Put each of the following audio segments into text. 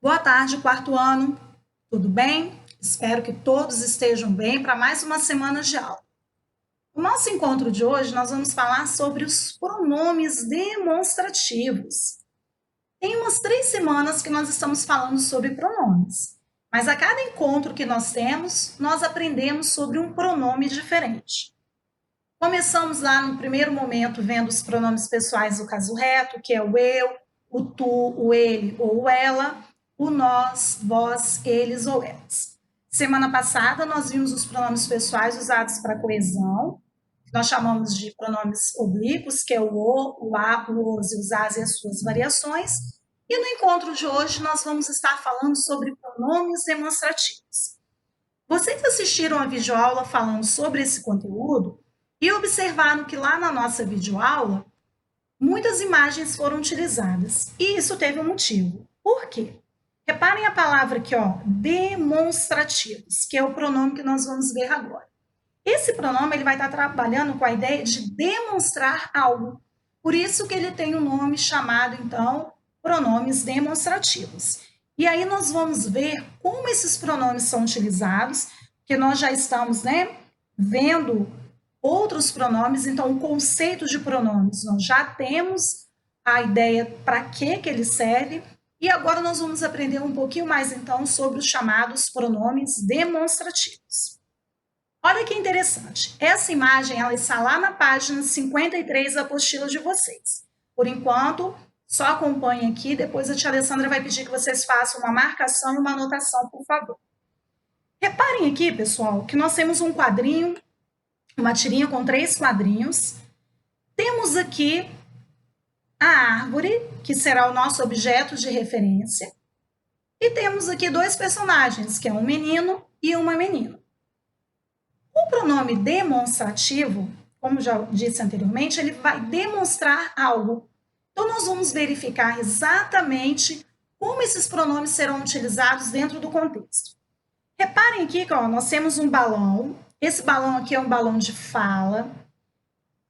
Boa tarde, quarto ano. Tudo bem? Espero que todos estejam bem para mais uma semana de aula. No nosso encontro de hoje, nós vamos falar sobre os pronomes demonstrativos. Tem umas 3 semanas que nós estamos falando sobre pronomes, mas a cada encontro que nós temos, nós aprendemos sobre um pronome diferente. Começamos lá no primeiro momento vendo os pronomes pessoais do caso reto, que é o eu, o tu, o ele ou o ela, o nós, vós, eles ou elas. Semana passada nós vimos os pronomes pessoais usados para coesão, que nós chamamos de pronomes oblíquos, que é o a, o os, os as e as suas variações. E no encontro de hoje nós vamos estar falando sobre pronomes demonstrativos. Vocês assistiram a videoaula falando sobre esse conteúdo e observaram que lá na nossa videoaula muitas imagens foram utilizadas. E isso teve um motivo. Por quê? Reparem a palavra aqui, ó, demonstrativos, que é o pronome que nós vamos ver agora. Esse pronome ele vai estar trabalhando com a ideia de demonstrar algo. Por isso que ele tem um nome chamado, então, pronomes demonstrativos. E aí nós vamos ver como esses pronomes são utilizados, porque nós já estamos, vendo outros pronomes, então o conceito de pronomes, nós já temos a ideia para que ele serve, e agora nós vamos aprender um pouquinho mais então sobre os chamados pronomes demonstrativos. Olha que interessante. Essa imagem ela está lá na página 53 da apostila de vocês. Por enquanto, só acompanhe aqui, depois a tia Alessandra vai pedir que vocês façam uma marcação e uma anotação, por favor. Reparem aqui, pessoal, que nós temos um quadrinho, uma tirinha com 3 quadrinhos. Temos aqui a árvore, que será o nosso objeto de referência. E temos aqui 2 personagens, que é um menino e uma menina. O pronome demonstrativo, como já disse anteriormente, ele vai demonstrar algo. Então, nós vamos verificar exatamente como esses pronomes serão utilizados dentro do contexto. Reparem aqui que nós temos um balão. Esse balão aqui é um balão de fala.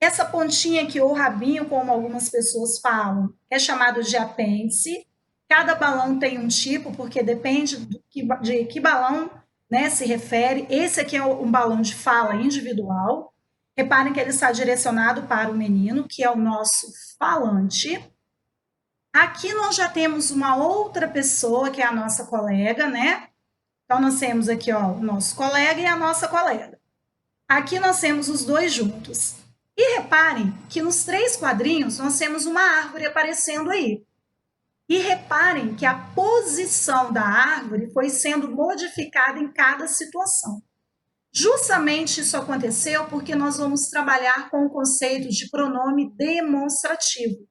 Essa pontinha aqui, ou rabinho, como algumas pessoas falam, é chamado de apêndice. Cada balão tem um tipo, porque depende de que balão se refere. Esse aqui é um balão de fala individual. Reparem que ele está direcionado para o menino, que é o nosso falante. Aqui nós já temos uma outra pessoa, que é a nossa colega, né? Então, nós temos aqui o nosso colega e a nossa colega. Aqui nós temos os 2 juntos. E reparem que nos 3 quadrinhos nós temos uma árvore aparecendo aí. E reparem que a posição da árvore foi sendo modificada em cada situação. Justamente isso aconteceu porque nós vamos trabalhar com o conceito de pronome demonstrativo,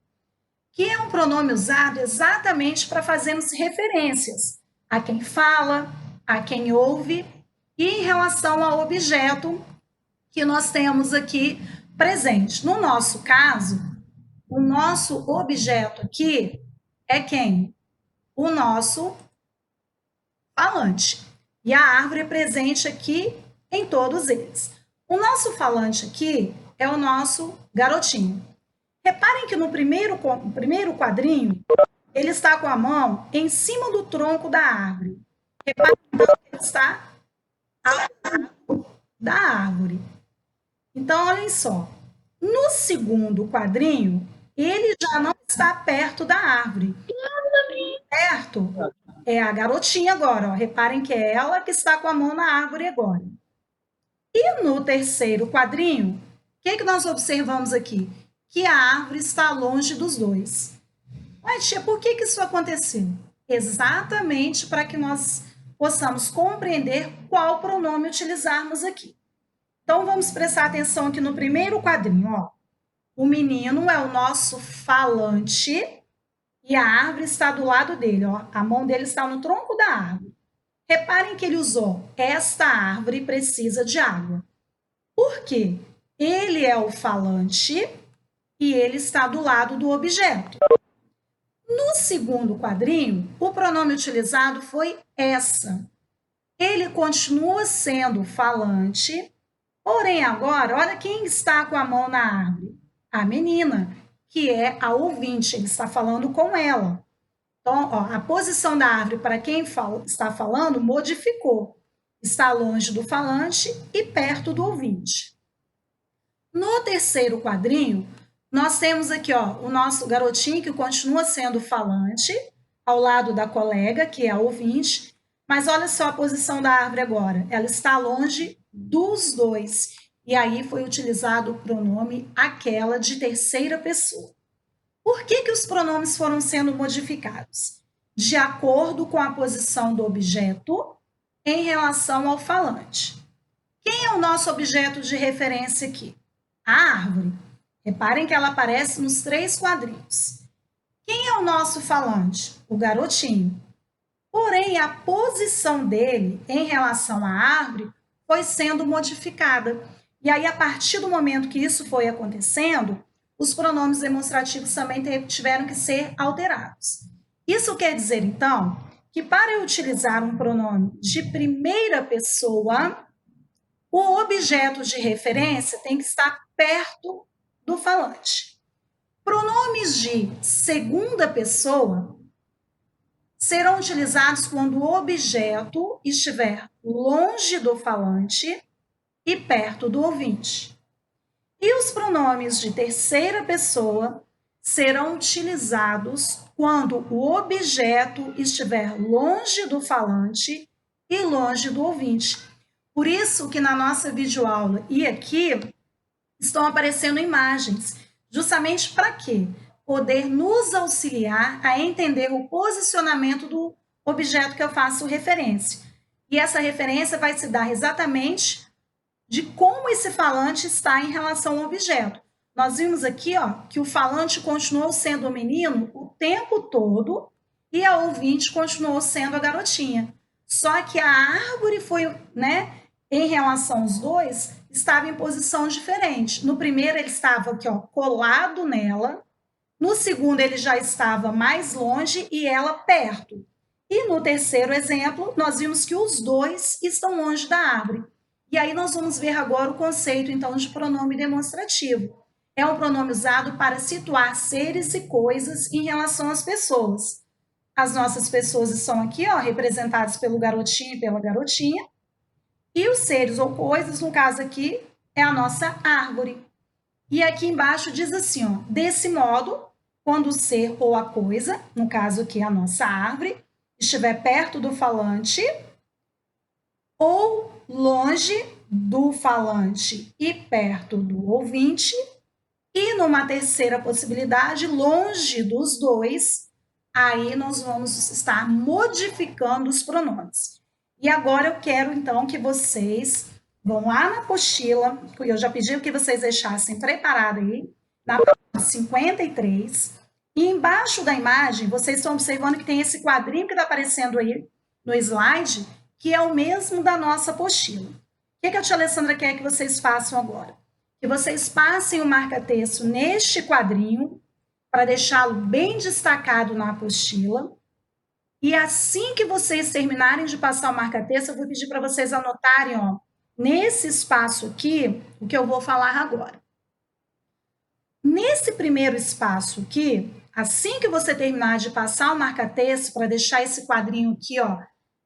que é um pronome usado exatamente para fazermos referências a quem fala, a quem ouve e em relação ao objeto que nós temos aqui presente. No nosso caso, o nosso objeto aqui é quem? O nosso falante. E a árvore é presente aqui em todos eles. O nosso falante aqui é o nosso garotinho. Reparem que no primeiro quadrinho, ele está com a mão em cima do tronco da árvore. Reparem então que ele está da árvore. Então, olhem só. No segundo quadrinho, ele já não está perto da árvore. Perto é a garotinha agora. Ó. Reparem que é ela que está com a mão na árvore agora. E no terceiro quadrinho, o que nós observamos aqui? Que a árvore está longe dos 2. Mas, tia, por que isso aconteceu? Exatamente para que nós possamos compreender qual pronome utilizarmos aqui. Então, vamos prestar atenção aqui no primeiro quadrinho. Ó. O menino é o nosso falante e a árvore está do lado dele. Ó. A mão dele está no tronco da árvore. Reparem que ele usou esta árvore precisa de água. Por quê? Ele é o falante e ele está do lado do objeto. No segundo quadrinho, o pronome utilizado foi essa. Ele continua sendo falante, porém agora, olha quem está com a mão na árvore. A menina, que é a ouvinte, ele está falando com ela. Então, ó, a posição da árvore para quem está falando modificou. Está longe do falante e perto do ouvinte. No terceiro quadrinho, nós temos aqui ó, o nosso garotinho que continua sendo falante, ao lado da colega, que é a ouvinte, mas olha só a posição da árvore agora. Ela está longe dos dois. E aí foi utilizado o pronome aquela de terceira pessoa. Por que os pronomes foram sendo modificados? De acordo com a posição do objeto em relação ao falante. Quem é o nosso objeto de referência aqui? A árvore. Reparem que ela aparece nos 3 quadrinhos. Quem é o nosso falante? O garotinho. Porém, a posição dele em relação à árvore foi sendo modificada. E aí, a partir do momento que isso foi acontecendo, os pronomes demonstrativos também tiveram que ser alterados. Isso quer dizer, então, que para eu utilizar um pronome de primeira pessoa, o objeto de referência tem que estar perto do falante. Pronomes de segunda pessoa serão utilizados quando o objeto estiver longe do falante e perto do ouvinte. E os pronomes de terceira pessoa serão utilizados quando o objeto estiver longe do falante e longe do ouvinte. Por isso que na nossa videoaula e aqui estão aparecendo imagens, justamente para quê? Poder nos auxiliar a entender o posicionamento do objeto que eu faço referência. E essa referência vai se dar exatamente de como esse falante está em relação ao objeto. Nós vimos aqui ó, que o falante continuou sendo o menino o tempo todo e a ouvinte continuou sendo a garotinha. Só que a árvore foi, né, em relação aos dois, estava em posição diferente. No primeiro ele estava aqui, ó, colado nela. No segundo ele já estava mais longe e ela perto. E no terceiro exemplo, nós vimos que os dois estão longe da árvore. E aí nós vamos ver agora o conceito, então, de pronome demonstrativo. É um pronome usado para situar seres e coisas em relação às pessoas. As nossas pessoas estão aqui, ó, representadas pelo garotinho e pela garotinha. E os seres ou coisas, no caso aqui, é a nossa árvore. E aqui embaixo diz assim, ó, desse modo, quando o ser ou a coisa, no caso aqui a nossa árvore, estiver perto do falante ou longe do falante e perto do ouvinte, e numa terceira possibilidade, longe dos dois, aí nós vamos estar modificando os pronomes. E agora eu quero, então, que vocês vão lá na apostila, que eu já pedi que vocês deixassem preparado aí, na página 53, e embaixo da imagem, vocês estão observando que tem esse quadrinho que está aparecendo aí no slide, que é o mesmo da nossa apostila. O que a tia Alessandra quer que vocês façam agora? Que vocês passem o marca-texto neste quadrinho, para deixá-lo bem destacado na apostila. E assim que vocês terminarem de passar o marca-texto, eu vou pedir para vocês anotarem, ó, nesse espaço aqui, o que eu vou falar agora. Nesse primeiro espaço aqui, assim que você terminar de passar o marca-texto, para deixar esse quadrinho aqui, ó,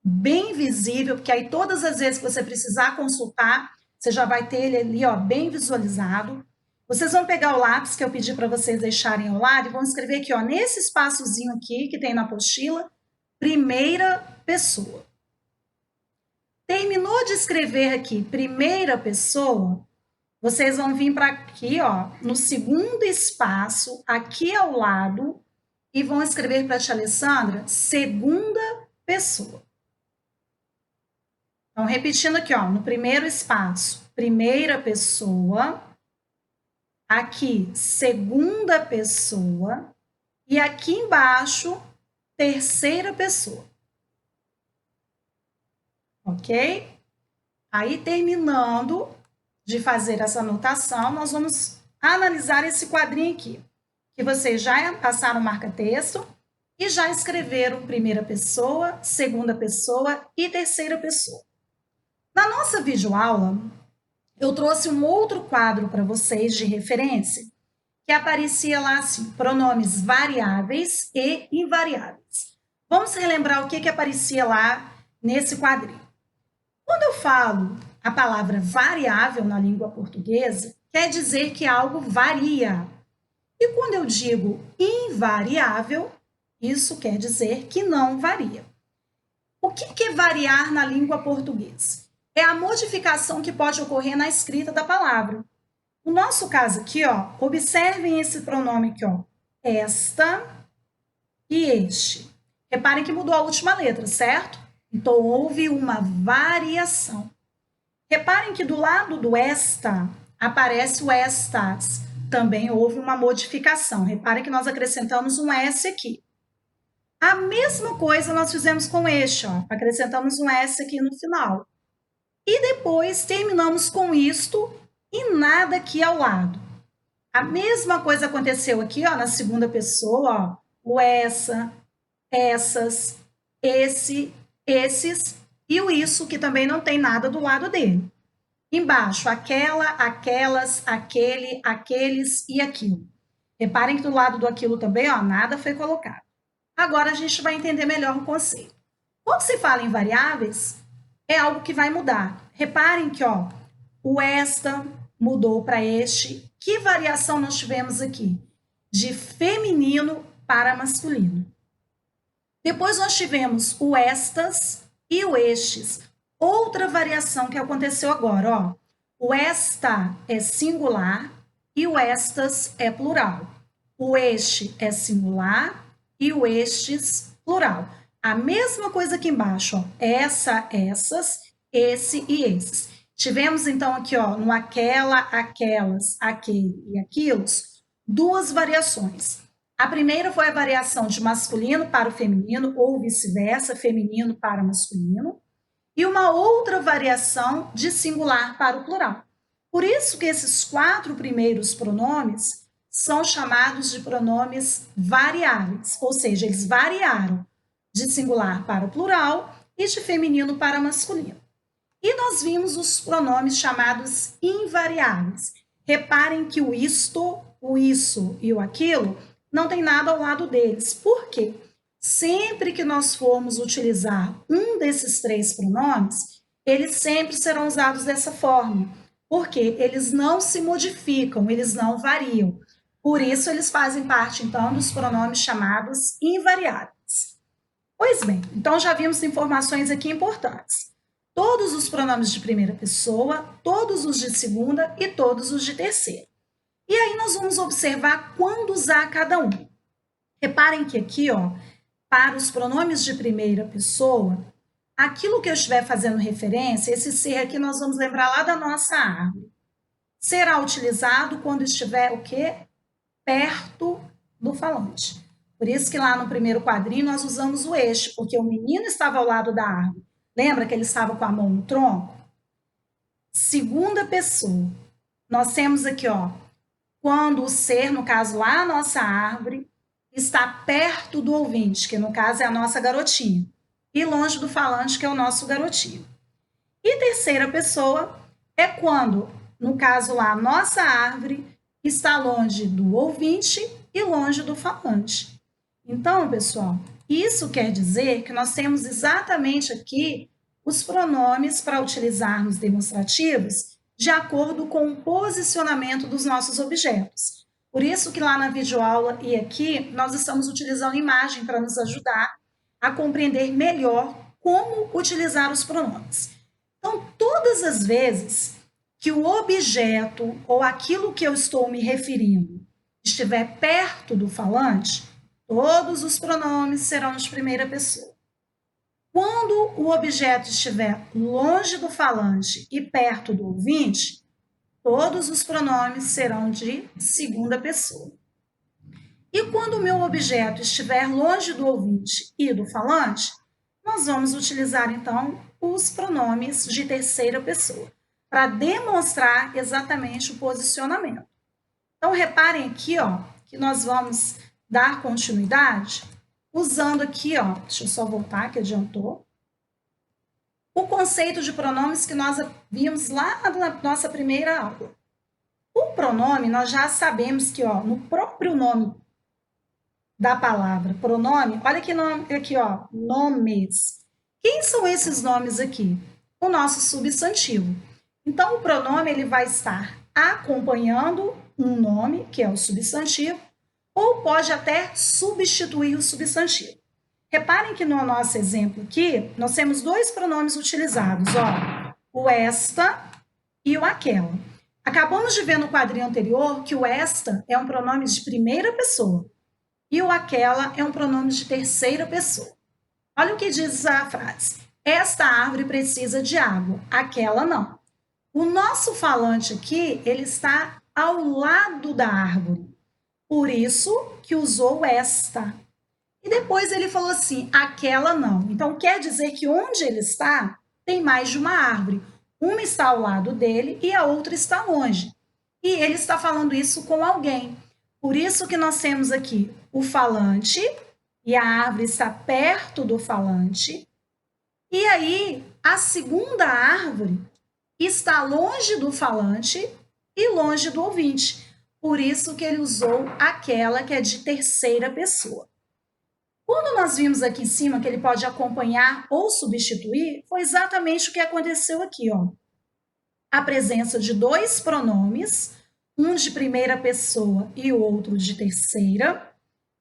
bem visível, porque aí todas as vezes que você precisar consultar, você já vai ter ele ali, ó, bem visualizado. Vocês vão pegar o lápis que eu pedi para vocês deixarem ao lado e vão escrever aqui, ó, nesse espaçozinho aqui que tem na apostila, primeira pessoa. Terminou de escrever aqui primeira pessoa, vocês vão vir para aqui, ó, no segundo espaço, aqui ao lado, e vão escrever para a tia Alessandra, segunda pessoa. Então, repetindo aqui, ó, no primeiro espaço, primeira pessoa, aqui, segunda pessoa, e aqui embaixo, terceira pessoa. Ok? Aí, terminando de fazer essa anotação, nós vamos analisar esse quadrinho aqui, que vocês já passaram o marca-texto e já escreveram primeira pessoa, segunda pessoa e terceira pessoa. Na nossa videoaula, eu trouxe um outro quadro para vocês de referência, que aparecia lá assim, pronomes variáveis e invariáveis. Vamos relembrar o que aparecia lá nesse quadrinho. Quando eu falo a palavra variável na língua portuguesa, quer dizer que algo varia. E quando eu digo invariável, isso quer dizer que não varia. O que é variar na língua portuguesa? É a modificação que pode ocorrer na escrita da palavra. No nosso caso aqui, ó, observem esse pronome aqui, ó, esta e este. Reparem que mudou a última letra, certo? Então, houve uma variação. Reparem que do lado do esta aparece o estas. Também houve uma modificação. Reparem que nós acrescentamos um S aqui. A mesma coisa nós fizemos com este, ó. Acrescentamos um S aqui no final. E depois terminamos com isto e nada aqui ao lado. A mesma coisa aconteceu aqui, ó, na segunda pessoa, ó. O essa, essas, esse, esses e o isso, que também não tem nada do lado dele. Embaixo, aquela, aquelas, aquele, aqueles e aquilo. Reparem que do lado do aquilo também, ó, nada foi colocado. Agora a gente vai entender melhor o conceito. Quando se fala em variáveis, é algo que vai mudar. Reparem que, ó, o esta mudou para este. Que variação nós tivemos aqui? De feminino para masculino. Depois nós tivemos o estas e o estes. Outra variação que aconteceu agora, ó. O esta é singular e o estas é plural. O este é singular e o estes plural. A mesma coisa aqui embaixo, ó. Essa, essas, esse e esses. Tivemos então aqui, ó, no aquela, aquelas, aquele e aquilos, duas variações. A primeira foi a variação de masculino para o feminino ou vice-versa, feminino para masculino. E uma outra variação de singular para o plural. Por isso que esses 4 primeiros pronomes são chamados de pronomes variáveis, ou seja, eles variaram de singular para o plural e de feminino para masculino. E nós vimos os pronomes chamados invariáveis. Reparem que o isto, o isso e o aquilo não tem nada ao lado deles. Por quê? Sempre que nós formos utilizar um desses 3 pronomes, eles sempre serão usados dessa forma, porque eles não se modificam, eles não variam. Por isso, eles fazem parte, então, dos pronomes chamados invariáveis. Pois bem, então já vimos informações aqui importantes. Todos os pronomes de primeira pessoa, todos os de segunda e todos os de terceira. E aí nós vamos observar quando usar cada um. Reparem que aqui, ó, para os pronomes de primeira pessoa, aquilo que eu estiver fazendo referência, esse ser aqui nós vamos lembrar lá da nossa árvore. Será utilizado quando estiver o quê? Perto do falante. Por isso que lá no primeiro quadrinho nós usamos o este, porque o menino estava ao lado da árvore. Lembra que ele estava com a mão no tronco? Segunda pessoa. Nós temos aqui, ó, quando o ser, no caso lá a nossa árvore, está perto do ouvinte, que no caso é a nossa garotinha, e longe do falante, que é o nosso garotinho. E terceira pessoa é quando, no caso lá, a nossa árvore está longe do ouvinte e longe do falante. Então, pessoal, isso quer dizer que nós temos exatamente aqui os pronomes para utilizarmos demonstrativos de acordo com o posicionamento dos nossos objetos. Por isso que lá na videoaula e aqui nós estamos utilizando imagem para nos ajudar a compreender melhor como utilizar os pronomes. Então, todas as vezes que o objeto ou aquilo que eu estou me referindo estiver perto do falante, todos os pronomes serão de primeira pessoa. Quando o objeto estiver longe do falante e perto do ouvinte, todos os pronomes serão de segunda pessoa. E quando o meu objeto estiver longe do ouvinte e do falante, nós vamos utilizar, então, os pronomes de terceira pessoa, para demonstrar exatamente o posicionamento. Então, reparem aqui, ó, que nós vamos dar continuidade usando aqui, ó, deixa eu só voltar que adiantou, o conceito de pronomes que nós vimos lá na nossa primeira aula. O pronome, nós já sabemos que, ó, no próprio nome da palavra pronome, olha que nome aqui, ó, nomes. Quem são esses nomes aqui? O nosso substantivo. Então, o pronome ele vai estar acompanhando um nome, que é o substantivo, ou pode até substituir o substantivo. Reparem que no nosso exemplo aqui, nós temos dois pronomes utilizados, ó, o esta e o aquela. Acabamos de ver no quadrinho anterior que o esta é um pronome de primeira pessoa e o aquela é um pronome de terceira pessoa. Olha o que diz a frase. Esta árvore precisa de água, aquela não. O nosso falante aqui, ele está ao lado da árvore. Por isso que usou esta. E depois ele falou assim, aquela não. Então quer dizer que onde ele está, tem mais de uma árvore. Uma está ao lado dele e a outra está longe. E ele está falando isso com alguém. Por isso que nós temos aqui o falante, e a árvore está perto do falante. E aí, a segunda árvore está longe do falante e longe do ouvinte. Por isso que ele usou aquela que é de terceira pessoa. Quando nós vimos aqui em cima que ele pode acompanhar ou substituir, foi exatamente o que aconteceu aqui, ó. A presença de dois pronomes, um de primeira pessoa e o outro de terceira.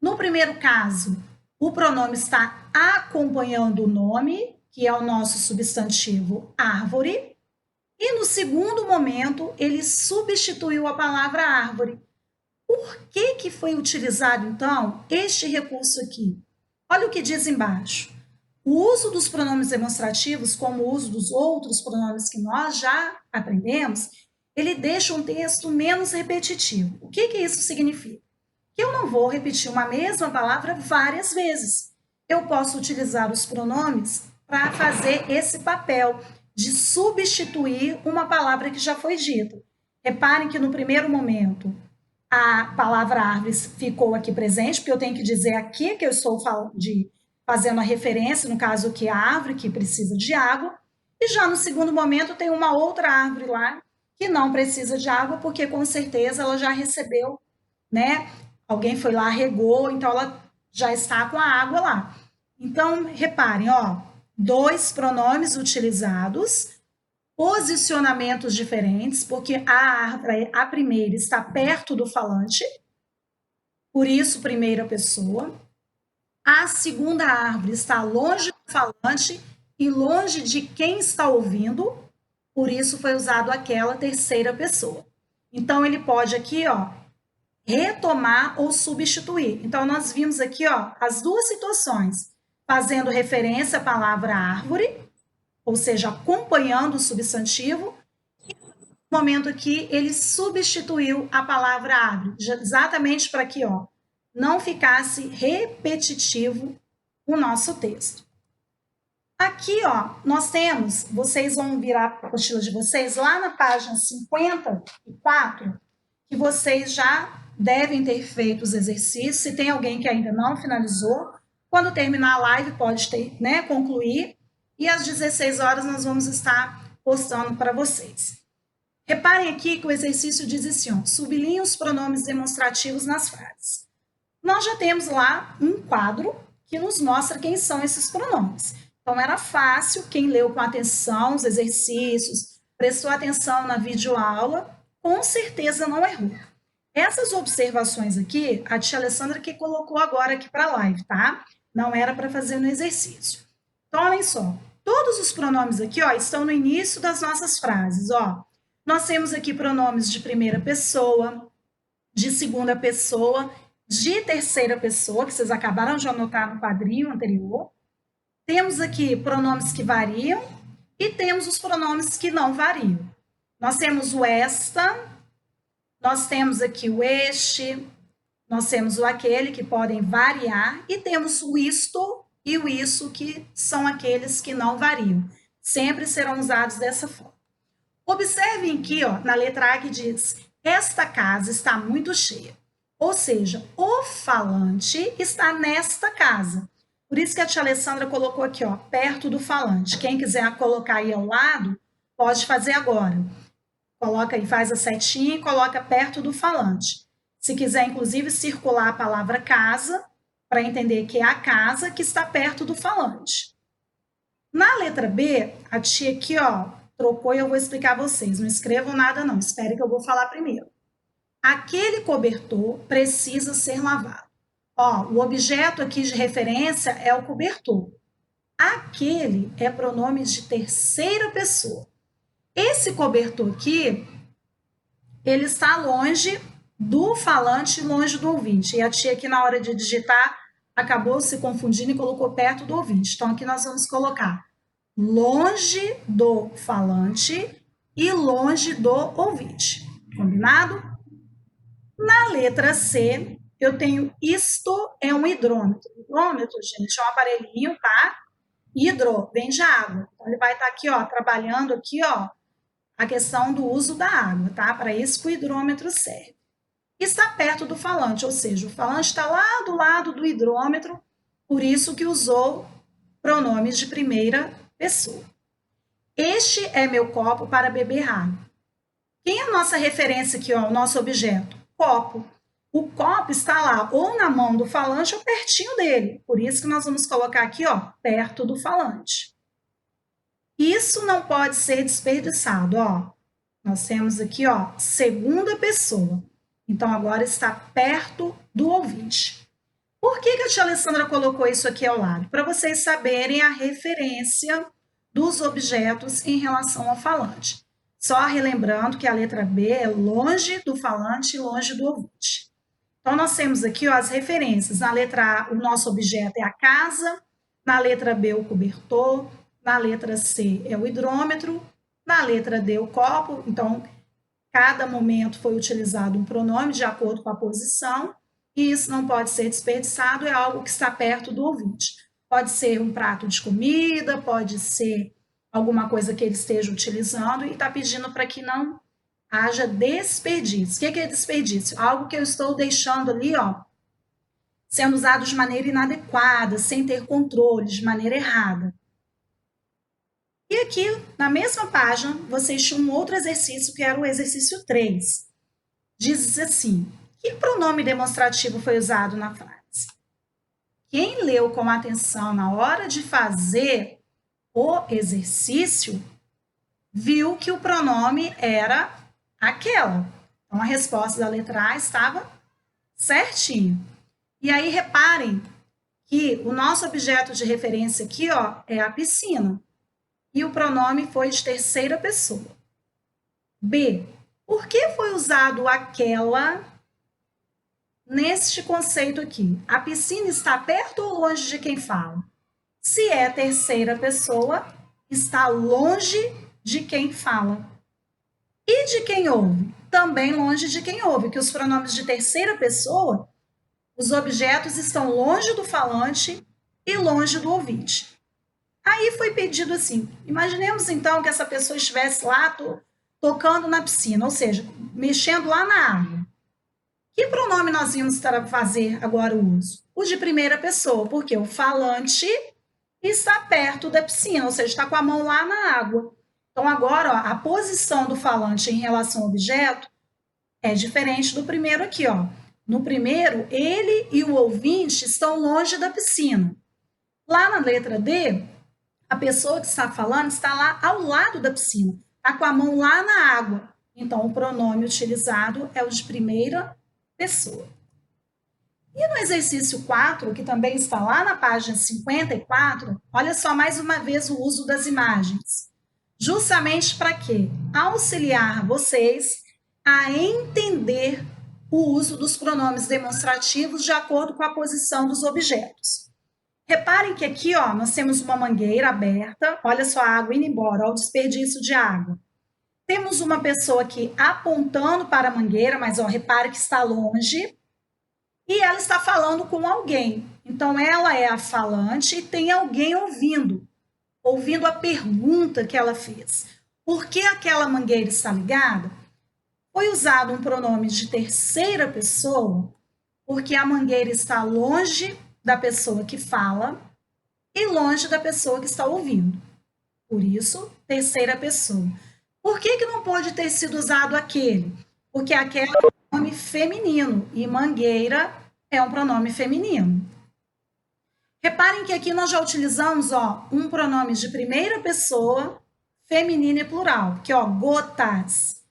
No primeiro caso, o pronome está acompanhando o nome, que é o nosso substantivo árvore. E no segundo momento, ele substituiu a palavra árvore. Por que foi utilizado, então, este recurso aqui? Olha o que diz embaixo. O uso dos pronomes demonstrativos, como o uso dos outros pronomes que nós já aprendemos, ele deixa um texto menos repetitivo. O que isso significa? Que eu não vou repetir uma mesma palavra várias vezes. Eu posso utilizar os pronomes para fazer esse papel de substituir uma palavra que já foi dita. Reparem que no primeiro momento a palavra árvore ficou aqui presente, porque eu tenho que dizer aqui que eu estou fazendo a referência, no caso aqui a árvore que precisa de água, e já no segundo momento tem uma outra árvore lá que não precisa de água, porque com certeza ela já recebeu, né? Alguém foi lá, regou, então ela já está com a água lá. Então, reparem, ó, dois pronomes utilizados, posicionamentos diferentes, porque a primeira está perto do falante, por isso primeira pessoa. A segunda árvore está longe do falante e longe de quem está ouvindo, por isso foi usado aquela terceira pessoa. Então, ele pode aqui, ó, retomar ou substituir. Então, nós vimos aqui, ó, as duas situações, fazendo referência à palavra árvore, ou seja, acompanhando o substantivo, e no momento aqui ele substituiu a palavra árvore, exatamente para que, ó, não ficasse repetitivo o nosso texto. Aqui, ó, nós temos, vocês vão virar a apostila de vocês lá na página 54, que vocês já devem ter feito os exercícios. Se tem alguém que ainda não finalizou, quando terminar a live pode ter, né, concluir. E às 16 horas nós vamos estar postando para vocês. Reparem aqui que o exercício diz assim, ó, sublinhe os pronomes demonstrativos nas frases. Nós já temos lá um quadro que nos mostra quem são esses pronomes. Então, era fácil, quem leu com atenção os exercícios, prestou atenção na videoaula, com certeza não errou. Essas observações aqui, a tia Alessandra que colocou agora aqui para a live, tá? Não era para fazer no exercício. Então, olhem só, todos os pronomes aqui, ó, estão no início das nossas frases, ó. Nós temos aqui pronomes de primeira pessoa, de segunda pessoa, de terceira pessoa, que vocês acabaram de anotar no quadrinho anterior. Temos aqui pronomes que variam e temos os pronomes que não variam. Nós temos o esta, nós temos aqui o este, nós temos o aquele, que podem variar, e temos o isto e o isso, que são aqueles que não variam. Sempre serão usados dessa forma. Observem aqui, ó, na letra A que diz, esta casa está muito cheia. Ou seja, o falante está nesta casa. Por isso que a tia Alessandra colocou aqui, ó, perto do falante. Quem quiser colocar aí ao lado, pode fazer agora. coloca e faz a setinha e coloca perto do falante. Se quiser, inclusive, circular a palavra casa, para entender que é a casa que está perto do falante. Na letra B, a tia aqui, ó, trocou e eu vou explicar a vocês. Não escrevam nada, não. Espere que eu vou falar primeiro. Aquele cobertor precisa ser lavado. Ó, o objeto aqui de referência é o cobertor. Aquele é pronome de terceira pessoa. Esse cobertor aqui, ele está longe do falante e longe do ouvinte. E a tia aqui, na hora de digitar, acabou se confundindo e colocou perto do ouvinte. Então, aqui nós vamos colocar longe do falante e longe do ouvinte. Combinado? Na letra C, eu tenho isto é um hidrômetro. Hidrômetro, gente, é um aparelhinho, tá? Hidro, vem de água. Então, ele vai estar aqui, ó, trabalhando aqui, ó, a questão do uso da água, tá? Para isso que o hidrômetro serve. Está perto do falante, ou seja, o falante está lá do lado do hidrômetro, por isso que usou pronomes de primeira pessoa. Este é meu copo para beber água. Quem é a nossa referência aqui, ó, o nosso objeto? Copo. O copo está lá ou na mão do falante ou pertinho dele. Por isso que nós vamos colocar aqui, ó, perto do falante. Isso não pode ser desperdiçado, ó. Nós temos aqui, ó, segunda pessoa. Então, agora está perto do ouvinte. Por que a tia Alessandra colocou isso aqui ao lado? Para vocês saberem a referência dos objetos em relação ao falante. Só relembrando que a letra B é longe do falante e longe do ouvinte. Então, nós temos aqui, ó, as referências. Na letra A, o nosso objeto é a casa. Na letra B, o cobertor. Na letra C, é o hidrômetro. Na letra D, o copo. Então, cada momento foi utilizado um pronome de acordo com a posição. E isso não pode ser desperdiçado, é algo que está perto do ouvinte. Pode ser um prato de comida, pode ser alguma coisa que ele esteja utilizando e está pedindo para que não haja desperdício. O que é desperdício? Algo que eu estou deixando ali, ó, sendo usado de maneira inadequada, sem ter controle, de maneira errada. E aqui, na mesma página, vocês tinham um outro exercício, que era o exercício 3. Diz assim: que pronome demonstrativo foi usado na frase? Quem leu com atenção na hora de fazer o exercício, viu que o pronome era aquela. Então, a resposta da letra A estava certinho. E aí, reparem que o nosso objeto de referência aqui, ó, é a piscina. E o pronome foi de terceira pessoa. B. Por que foi usado aquela neste conceito aqui? A piscina está perto ou longe de quem fala? Se é terceira pessoa, está longe de quem fala. E de quem ouve? Também longe de quem ouve, que os pronomes de terceira pessoa, os objetos estão longe do falante e longe do ouvinte. Aí foi pedido assim, imaginemos então que essa pessoa estivesse lá tocando na piscina, ou seja, mexendo lá na água. Que pronome nós íamos fazer agora o uso? O de primeira pessoa, porque o falante está perto da piscina, ou seja, está com a mão lá na água. Então, agora, ó, a posição do falante em relação ao objeto é diferente do primeiro aqui, ó. No primeiro, ele e o ouvinte estão longe da piscina. Lá na letra D, a pessoa que está falando está lá ao lado da piscina, está com a mão lá na água. Então, o pronome utilizado é o de primeira pessoa. E no exercício 4, que também está lá na página 54, olha só mais uma vez o uso das imagens. Justamente para quê? Auxiliar vocês a entender o uso dos pronomes demonstrativos de acordo com a posição dos objetos. Reparem que aqui, ó, nós temos uma mangueira aberta, olha só a água indo embora, ó, o desperdício de água. Temos uma pessoa aqui apontando para a mangueira, mas ó, repare que está longe, e ela está falando com alguém. Então, ela é a falante e tem alguém ouvindo a pergunta que ela fez. Por que aquela mangueira está ligada? Foi usado um pronome de terceira pessoa, porque a mangueira está longe da pessoa que fala e longe da pessoa que está ouvindo. Por isso, terceira pessoa. Por que não pode ter sido usado aquele? Porque aquele é um pronome feminino e mangueira é um pronome feminino. Reparem que aqui nós já utilizamos um pronome de primeira pessoa, feminino e plural, que gotas.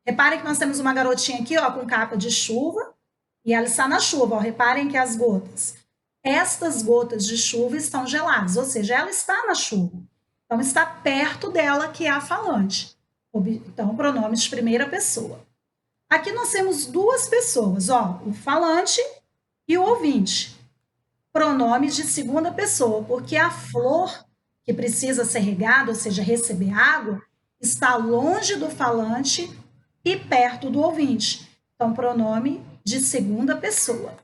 Reparem que nós temos uma garotinha aqui com capa de chuva e ela está na chuva. Reparem que as gotas. Estas gotas de chuva estão geladas, ou seja, ela está na chuva. Então, está perto dela, que é a falante. Então, pronome de primeira pessoa. Aqui nós temos duas pessoas, o falante e o ouvinte. Pronomes de segunda pessoa, porque a flor que precisa ser regada, ou seja, receber água, está longe do falante e perto do ouvinte. Então, pronome de segunda pessoa.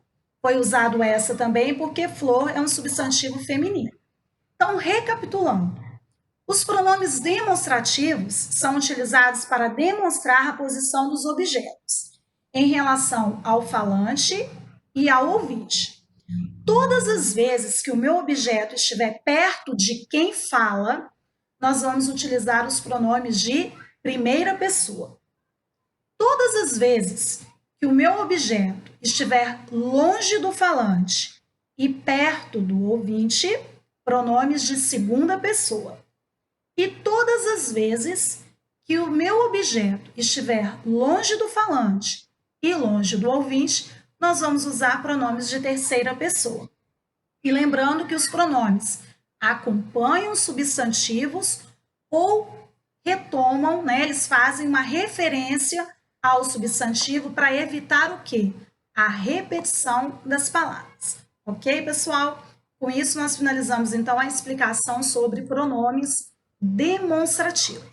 Foi usado essa também porque flor é um substantivo feminino. Então, recapitulando, os pronomes demonstrativos são utilizados para demonstrar a posição dos objetos em relação ao falante e ao ouvinte. Todas as vezes que o meu objeto estiver perto de quem fala, nós vamos utilizar os pronomes de primeira pessoa. Todas as vezes que o meu objeto estiver longe do falante e perto do ouvinte, pronomes de segunda pessoa. E todas as vezes que o meu objeto estiver longe do falante e longe do ouvinte, nós vamos usar pronomes de terceira pessoa. E lembrando que os pronomes acompanham substantivos ou retomam, eles fazem uma referência ao substantivo para evitar o quê? A repetição das palavras. Ok, pessoal? Com isso, nós finalizamos, então, a explicação sobre pronomes demonstrativos.